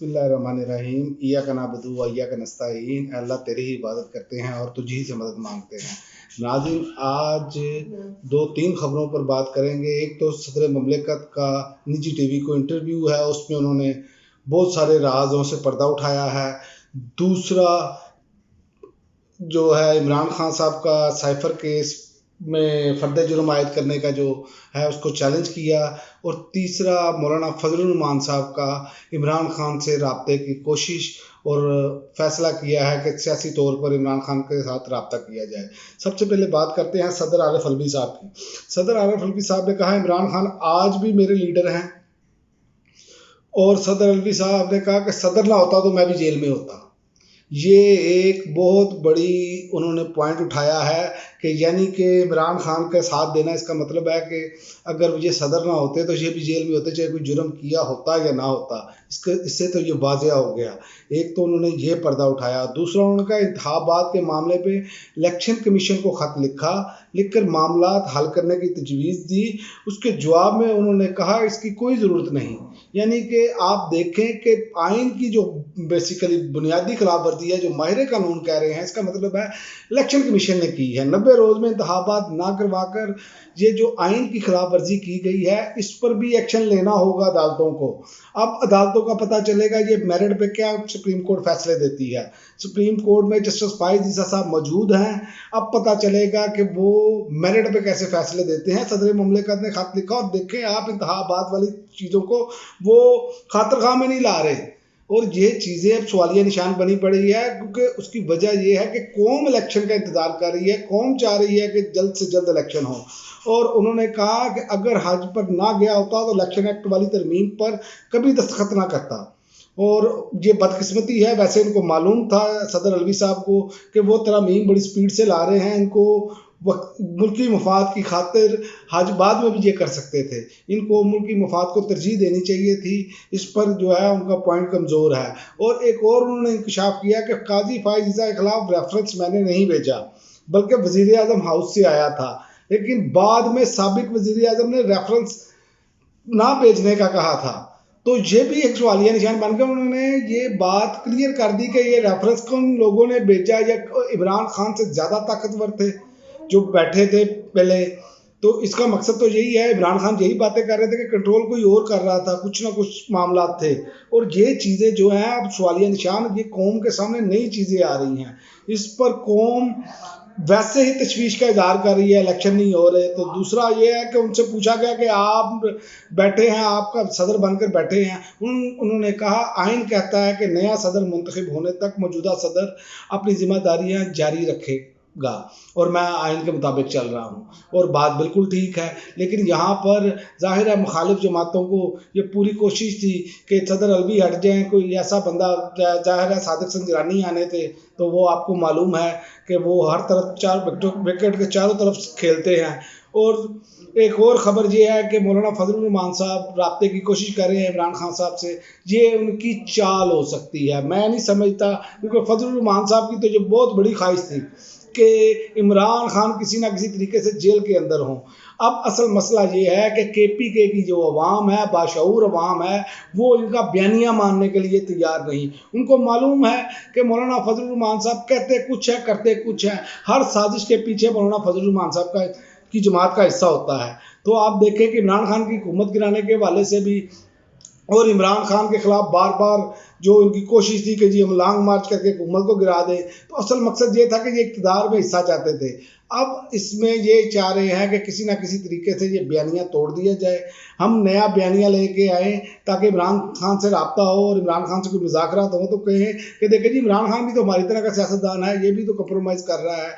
बिस्मिल्लाहिर्रहमानिर्रहीम इय्याक नअबुदु व इय्याक नस्तईन। अल्लाह तेरी ही इबादत करते हैं और तुझी ही से मदद मांगते हैं। नाज़रीन, आज दो तीन खबरों पर बात करेंगे। एक तो सदर ममलिकत का निजी टीवी को इंटरव्यू है, उसमें उन्होंने बहुत सारे राज़ों से पर्दा उठाया है। दूसरा जो है इमरान खान साहब का साइफर केस में फर्द जुर्म आयद करने का जो है उसको चैलेंज किया। और तीसरा मौलाना फजलुर रहमान साहब का इमरान खान से रब्ते की कोशिश और फैसला किया है कि सियासी तौर पर इमरान खान के साथ रब्ता किया जाए। सबसे पहले बात करते हैं सदर आरिफ अलवी साहब की। सदर आरिफ अलवी साहब ने कहा इमरान खान आज भी मेरे लीडर हैं, और सदर अलवी साहब ने कहा कि सदर ना होता तो मैं भी जेल में होता। ये एक बहुत बड़ी उन्होंने पॉइंट उठाया है कि यानी कि इमरान खान का साथ देना, इसका मतलब है कि अगर ये सदर ना होते तो ये भी जेल में होते, चाहे कोई जुर्म किया होता या ना होता। इससे तो ये वाज़ेह हो गया। एक तो उन्होंने ये पर्दा उठाया। दूसरा उन्होंने कहा इंतखाबात के मामले पे इलेक्शन कमीशन को ख़त लिखकर मामला हल करने की तजवीज़ दी। उसके जवाब में उन्होंने कहा इसकी कोई ज़रूरत नहीं। यानी कि आप देखें कि आइन की जो बेसिकली बुनियादी खिलाफ वर्जी है, जो माहिर कानून कह रहे हैं, इसका मतलब है इलेक्शन कमीशन ने की है। 90 रोज़ में इंतखाबात ना करवा कर ये जो आइन की खिलाफ वर्जी की गई है, इस पर भी एक्शन लेना होगा अदालतों को। अब अदालतों का पता चलेगा ये मेरिट पे क्या सुप्रीम कोर्ट फैसले देती है। सुप्रीम कोर्ट में जस्टिस फाइज ईसा साहब मौजूद हैं। अब पता चलेगा कि वो मेरिट पे कैसे फैसले देते हैं। सदर मुमलिकत ने खत लिखा, और देखें आप इंतखाबात वाली चीज़ों को वो खातरखा में नहीं ला रहे, और ये चीज़ें अब सवालिया निशान बनी पड़ी है, क्योंकि उसकी वजह ये है कि कौम इलेक्शन का इंतज़ार कर रही है। कौम चाह रही है कि जल्द से जल्द इलेक्शन हो। और उन्होंने कहा कि अगर हज पर ना गया होता तो इलेक्शन एक्ट वाली तरमीम पर कभी दस्तखत ना करता। और ये बदकिस्मती है। वैसे इनको मालूम था सदर अलवी साहब को कि वो तरमीम बड़ी स्पीड से ला रहे हैं। इनको मुल्की मफाद की खातिर हज बाद में भी ये कर सकते थे। इनको मुल्की मफाद को तरजीह देनी चाहिए थी। इस पर जो है उनका पॉइंट कमज़ोर है। और एक और उन्होंने इंकशाफ किया कि काजी फाइज ईसा के खिलाफ रेफरेंस मैंने नहीं भेजा, बल्कि वज़ीर आज़म हाउस से आया था। लेकिन बाद में साबिक वज़ीर आज़म ने रेफरेंस ना भेजने का कहा था। तो ये भी एक सवालिया निशान बन गया। उन्होंने ये बात क्लियर कर दी कि ये रेफरेंस कौन लोगों ने भेजा, या इमरान खान से ज़्यादा ताकतवर थे जो बैठे थे पहले। तो इसका मकसद तो यही है, इमरान खान यही बातें कर रहे थे कि कंट्रोल कोई और कर रहा था, कुछ ना कुछ मामला थे। और ये चीज़ें जो हैं अब सवालिया निशान, ये कौम के सामने नई चीज़ें आ रही हैं। इस पर कौम वैसे ही तशवीश का इजहार कर रही है, इलेक्शन नहीं हो रहे। तो दूसरा ये है कि उनसे पूछा गया कि आप बैठे हैं, आपका सदर बनकर बैठे हैं। उन्होंने कहा आइन कहता है कि नया सदर मुंतखब होने तक मौजूदा सदर अपनी जिम्मेदारियां जारी रखेगा, और मैं आइन के मुताबिक चल रहा हूँ। और बात बिल्कुल ठीक है। लेकिन यहाँ पर ज़ाहिर है मुखालिफ जमातों को ये पूरी कोशिश थी कि सदर अलवी हट जाएँ, कोई ऐसा बंदा, ज़ाहिर है सादिक संजरानी आने थे, तो वो आपको मालूम है कि वो हर तरफ चार विकेट के चारों तरफ खेलते हैं। और एक और ख़बर ये है कि मौलाना फजलुर रहमान साहब रब्ते की कोशिश कर रहे हैं इमरान खान साहब से। ये उनकी चाल हो सकती है, मैं नहीं समझता, क्योंकि फजलुर रहमान साहब की तो ये बहुत बड़ी ख्वाहिश थी कि इमरान खान किसी ना किसी तरीके से जेल के अंदर हों। अब असल मसला ये है कि KPK की जो अवाम है, बाशऊर अवाम है, वो इनका बयानिया मानने के लिए तैयार नहीं। उनको मालूम है कि मौलाना फजलुर रहमान साहब कहते कुछ है, करते कुछ है। हर साजिश के पीछे मौलाना फजलुर रहमान साहब की जमात का हिस्सा होता है। तो आप देखें कि इमरान खान की हुकूमत गिराने के हवाले से भी, और इमरान खान के ख़िलाफ़ बार बार जो इनकी कोशिश थी कि जी हम लॉन्ग मार्च करके हुकूमत को गिरा दें, तो असल मकसद ये था कि ये इक़्तिदार में हिस्सा चाहते थे। अब इसमें ये चाह रहे हैं कि किसी ना किसी तरीके से ये बयानिया तोड़ दिया जाए, हम नया बयानिया लेके आएँ ताकि इमरान खान से रब्ता हो, और इमरान खान से कोई मुज़ाकरात हो तो कहें कि देखें जी इमरान खान भी तो हमारी तरह का सियासतदान है, ये भी तो कंप्रोमाइज़ कर रहा है,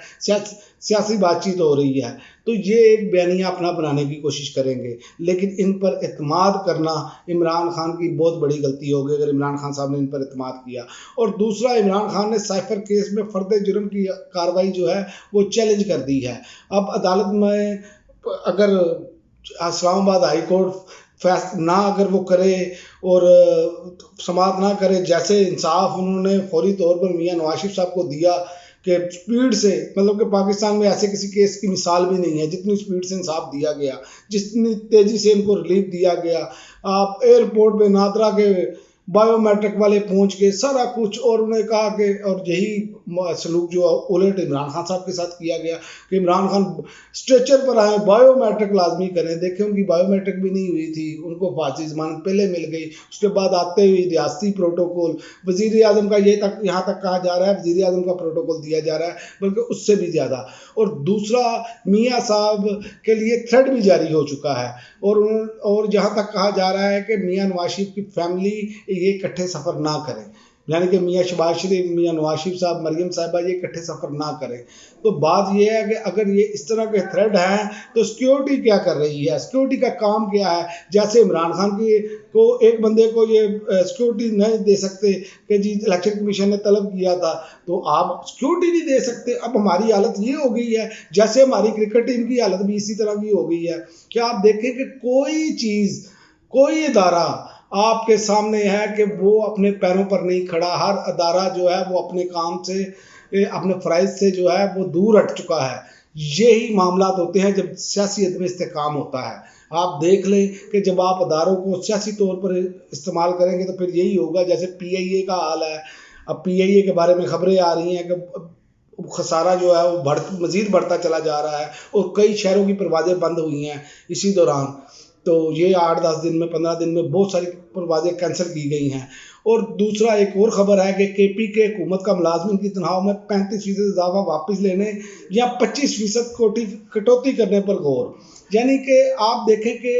सियासी बातचीत हो रही है। तो ये एक बयानिया अपना बनाने की कोशिश करेंगे। लेकिन इन पर एतमाद करना इमरान खान की बहुत बड़ी गलती होगी अगर इमरान खान साहब ने इन पर एतमाद किया। और दूसरा, इमरान खान ने साइफर केस में फर्द जुर्म की कार्रवाई जो है वो चैलेंज कर दी है। अब अदालत में अगर इस्लामाबाद हाई कोर्ट ना अगर वो करे और समाअत ना करे, जैसे इंसाफ उन्होंने फौरी तौर पर मियां नवाज शरीफ साहब को दिया कि स्पीड से, मतलब कि पाकिस्तान में ऐसे किसी केस की मिसाल भी नहीं है जितनी स्पीड से इंसाफ दिया गया, जितनी तेज़ी से इनको रिलीफ दिया गया। आप एयरपोर्ट पे नादरा के बायोमेट्रिक वाले पहुंच गए, सारा कुछ, और उन्होंने कहा कि, और यही सलूक जो उलट इमरान खान साहब के साथ किया गया कि इमरान खान स्ट्रेचर पर आए, बायोमेट्रिक लाजमी करें। देखें उनकी बायोमेट्रिक भी नहीं हुई थी, उनको फांसी जमानत पहले मिल गई। उसके बाद आते हुए रियासती प्रोटोकॉल, वज़ीर आज़म का ये तक यहाँ तक कहा जा रहा है वज़ीर आज़म का प्रोटोकॉल दिया जा रहा है, बल्कि उससे भी ज़्यादा। और दूसरा, मियाँ साहब के लिए थ्रेड भी जारी हो चुका है, और जहाँ तक कहा जा रहा है कि मियाँ नवाज शरीफ की फैमिली ये इकट्ठे सफ़र ना करें, यानी कि मियाँ शहबाज शरीफ, मियाँ नवाज शरीफ साहब, मरियम साहिबा ये इकट्ठे सफ़र ना करें। तो बात ये है कि अगर ये इस तरह के थ्रेड हैं तो सिक्योरिटी क्या कर रही है, सिक्योरिटी का काम क्या है? जैसे इमरान खान को एक बंदे को ये सिक्योरिटी नहीं दे सकते कि जी इलेक्शन कमीशन ने तलब किया था, तो आप सिक्योरिटी नहीं दे सकते। अब हमारी हालत ये हो गई है जैसे हमारी क्रिकेट टीम की हालत भी इसी तरह की हो गई है कि आप देखें कि कोई चीज़, कोई इदारा आपके सामने है कि वो अपने पैरों पर नहीं खड़ा। हर अदारा जो है वो अपने काम से, अपने फ़राइज़ से जो है वो दूर हट चुका है। यही मामलात होते हैं जब सियासी अदम इस्तेकाम होता है। आप देख लें कि जब आप अदारों को सियासी तौर पर इस्तेमाल करेंगे तो फिर यही होगा जैसे PIA का हाल है। अब PIA के बारे में खबरें आ रही हैं कि खसारा जो है वो मज़ीद बढ़ता चला जा रहा है, और कई शहरों की परवाज़ें बंद हुई हैं इसी दौरान। तो ये 8-10 दिन में, 15 दिन में बहुत सारी परवाज़ें कैंसिल की गई हैं। और दूसरा, एक और ख़बर है कि KP के हुकूमत का मुलाजमिन की तनख्वाह में 35% इजाफा वापस लेने या 25% कटौती करने पर गौर। यानी कि आप देखें कि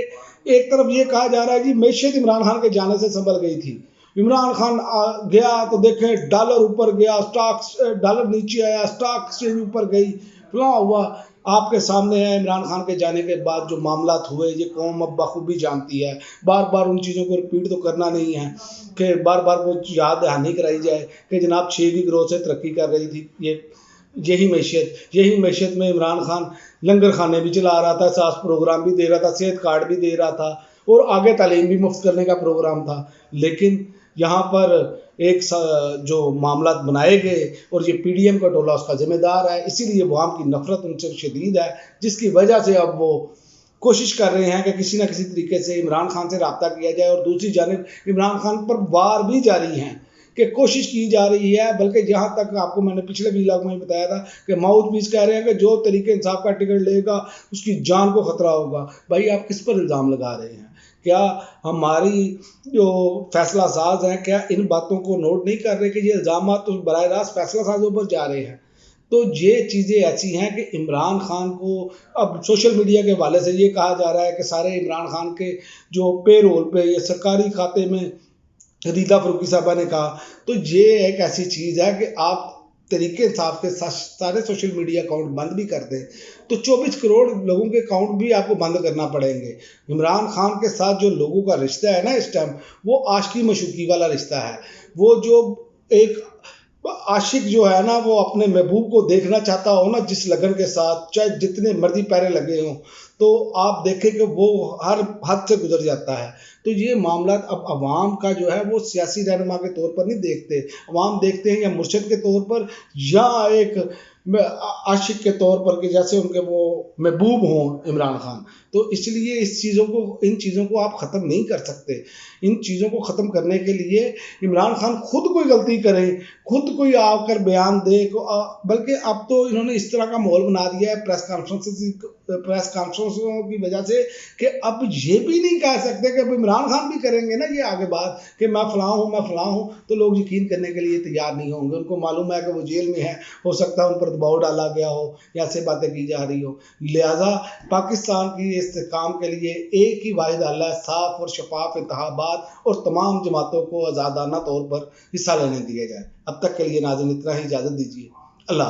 एक तरफ ये कहा जा रहा है जी मैशियत इमरान खान के जाने से संभल गई थी, इमरान खान गया तो देखें डॉलर ऊपर गया, डॉलर नीचे आया, स्टॉक एक्सचेंज ऊपर गई, फलां हुआ। आपके सामने है इमरान खान के जाने के बाद जो मामलात हुए, ये कौम अब बखूबी जानती है। बार बार उन चीज़ों को रिपीट तो करना नहीं है कि बार बार वो याद दहानी कराई जाए कि जनाब 6 की ग्रोथ से तरक्की कर रही थी यही मैशियत में इमरान खान लंगर खाने भी चला रहा था, सास प्रोग्राम भी दे रहा था, सेहत कार्ड भी दे रहा था, और आगे तालीम भी मुफ्त करने का प्रोग्राम था। लेकिन यहाँ पर एक जो मामलात बनाए गए, और ये PDM का टोला उसका जिम्मेदार है, इसीलिए वहाँ की नफरत उनसे शदीद है, जिसकी वजह से अब वो कोशिश कर रहे हैं कि किसी न किसी तरीके से इमरान खान से रब्ता किया जाए। और दूसरी जानिब इमरान खान पर वार भी जारी हैं कि कोशिश की जा रही है, बल्कि जहाँ तक आपको मैंने पिछले व्लॉग में बताया था कि माउथ पीस कह रहे हैं कि जो तरीके इंसाफ का टिकट लेगा उसकी जान को खतरा होगा। भाई आप किस पर इल्ज़ाम लगा रहे हैं? क्या हमारी जो फैसला साज हैं क्या इन बातों को नोट नहीं कर रहे कि ये इल्ज़ाम तो बराह रास्त फैसला साजों पर जा रहे हैं? तो ये चीज़ें ऐसी हैं कि इमरान खान को अब सोशल मीडिया के हवाले से ये कहा जा रहा है कि सारे इमरान खान के जो पे रोल पे या सरकारी खाते में रीता फ़ारूकी साहबा ने कहा, तो ये एक ऐसी चीज़ है कि आप तरीके इंसाफ के सारे सोशल मीडिया अकाउंट बंद भी कर दें तो 24 करोड़ लोगों के अकाउंट भी आपको बंद करना पड़ेंगे। इमरान खान के साथ जो लोगों का रिश्ता है ना इस टाइम, वो आशिकी मशूकी वाला रिश्ता है। वो जो एक आशिक जो है ना, वो अपने महबूब को देखना चाहता हो ना जिस लगन के साथ, चाहे जितने मर्जी पैरे लगे हों, तो आप देखें कि वो हर हद से गुजर जाता है। तो ये मामला अब अवाम का जो है वो सियासी रहनुमा के तौर पर नहीं देखते, अवाम देखते हैं या मुर्शद के तौर पर या एक आशिक के तौर पर कि जैसे उनके वो महबूब हों इमरान खान। तो इसलिए इन चीज़ों को आप ख़त्म नहीं कर सकते। इन चीज़ों को ख़त्म करने के लिए इमरान खान खुद कोई गलती करे, खुद कोई आकर बयान दे, बल्कि अब तो इन्होंने इस तरह का माहौल बना दिया है प्रेस कॉन्फ्रेंसों की वजह से कि अब ये भी नहीं कह सकते कि अब इमरान खान भी करेंगे ना ये आगे बात कि मैं फ़लाँ हूँ, तो लोग यकीन करने के लिए तैयार नहीं होंगे। उनको मालूम है कि वो जेल में है, हो सकता है उन पर दबाव डाला गया हो या ऐसे बातें की जा रही हो। लिहाजा पाकिस्तान की इस्तेकाम के लिए एक ही वाहिद हल है, साफ और शफाफ इंतखाबात, और तमाम जमातों को आज़ादाना तौर पर हिस्सा लेने दिया जाए। अब तक के लिए नाज़रीन इतना ही, इजाज़त दीजिए।